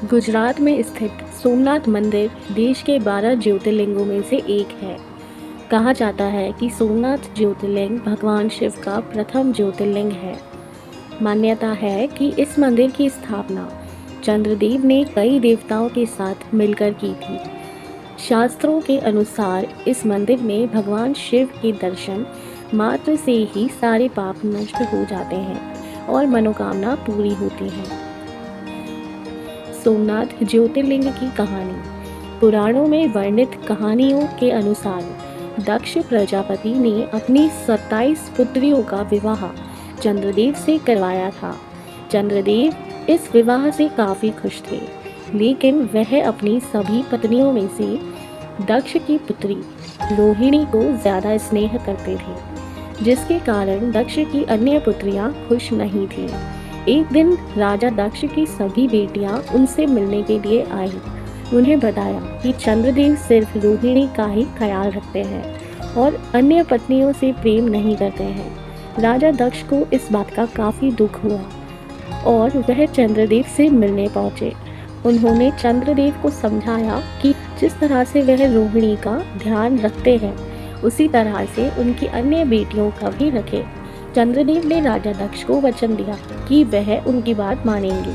गुजरात में स्थित सोमनाथ मंदिर देश के 12 ज्योतिर्लिंगों में से एक है। कहा जाता है कि सोमनाथ ज्योतिर्लिंग भगवान शिव का प्रथम ज्योतिर्लिंग है। मान्यता है कि इस मंदिर की स्थापना चंद्रदेव ने कई देवताओं के साथ मिलकर की थी। शास्त्रों के अनुसार इस मंदिर में भगवान शिव के दर्शन मात्र से ही सारे पाप नष्ट हो जाते हैं और मनोकामना पूरी होती है। सोमनाथ ज्योतिर्लिंग की कहानी। पुराणों में वर्णित कहानियों के अनुसार दक्ष प्रजापति ने अपनी 27 पुत्रियों का विवाह चंद्रदेव से करवाया था। चंद्रदेव इस विवाह से काफ़ी खुश थे, लेकिन वह अपनी सभी पत्नियों में से दक्ष की पुत्री रोहिणी को ज़्यादा स्नेह करते थे, जिसके कारण दक्ष की अन्य पुत्रियां खुश नहीं थीं। एक दिन राजा दक्ष की सभी बेटियां उनसे मिलने के लिए आई। उन्हें बताया कि चंद्रदेव सिर्फ रोहिणी का ही ख्याल रखते हैं और अन्य पत्नियों से प्रेम नहीं करते हैं। राजा दक्ष को इस बात का काफ़ी दुख हुआ और वह चंद्रदेव से मिलने पहुँचे। उन्होंने चंद्रदेव को समझाया कि जिस तरह से वह रोहिणी का ध्यान रखते हैं, उसी तरह से उनकी अन्य बेटियों का भी रखें। चंद्रदेव ने राजा दक्ष को वचन दिया कि वह उनकी बात मानेंगे।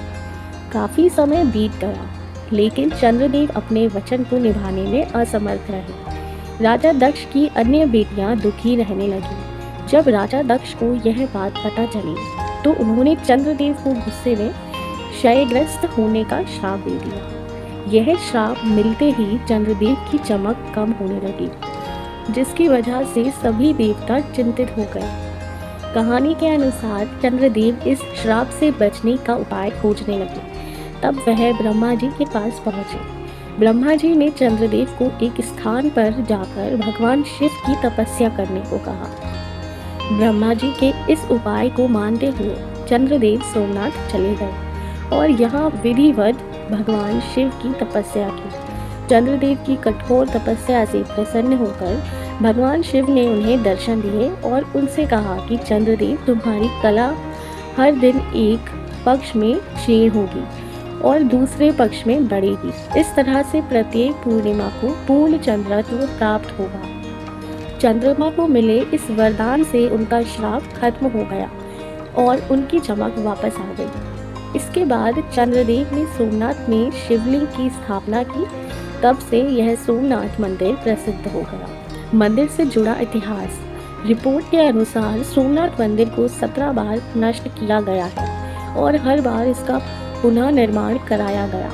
काफ़ी समय बीत गया, लेकिन चंद्रदेव अपने वचन को निभाने में असमर्थ रहे। राजा दक्ष की अन्य बेटियां दुखी रहने लगीं। जब राजा दक्ष को यह बात पता चली, तो उन्होंने चंद्रदेव को गुस्से में क्षयग्रस्त होने का श्राप दे दिया। यह श्राप मिलते ही चंद्रदेव की चमक कम होने लगी, जिसकी वजह से सभी देवता चिंतित हो गए। कहानी के अनुसार चंद्रदेव इस श्राप से बचने का उपाय खोजने लगे। तब वह ब्रह्मा जी के पास पहुंचे। ब्रह्मा जी ने चंद्रदेव को एक स्थान पर जाकर भगवान शिव की तपस्या करने को कहा। ब्रह्मा जी के इस उपाय को मानते हुए चंद्रदेव सोमनाथ चले गए और यहाँ विधिवत भगवान शिव की तपस्या की। चंद्रदेव की कठोर तपस्या से प्रसन्न होकर भगवान शिव ने उन्हें दर्शन दिए और उनसे कहा कि चंद्रदेव, तुम्हारी कला हर दिन एक पक्ष में क्षीण होगी और दूसरे पक्ष में बढ़ेगी। इस तरह से प्रत्येक पूर्णिमा को पूर्ण चंद्रत्व प्राप्त होगा। चंद्रमा को मिले इस वरदान से उनका श्राप खत्म हो गया और उनकी चमक वापस आ गई। इसके बाद चंद्रदेव ने सोमनाथ में शिवलिंग की स्थापना की। तब से यह सोमनाथ मंदिर प्रसिद्ध हो गया। मंदिर से जुड़ा इतिहास। रिपोर्ट के अनुसार सोमनाथ मंदिर को 17 बार नष्ट किया गया है और हर बार इसका पुनः निर्माण कराया गया।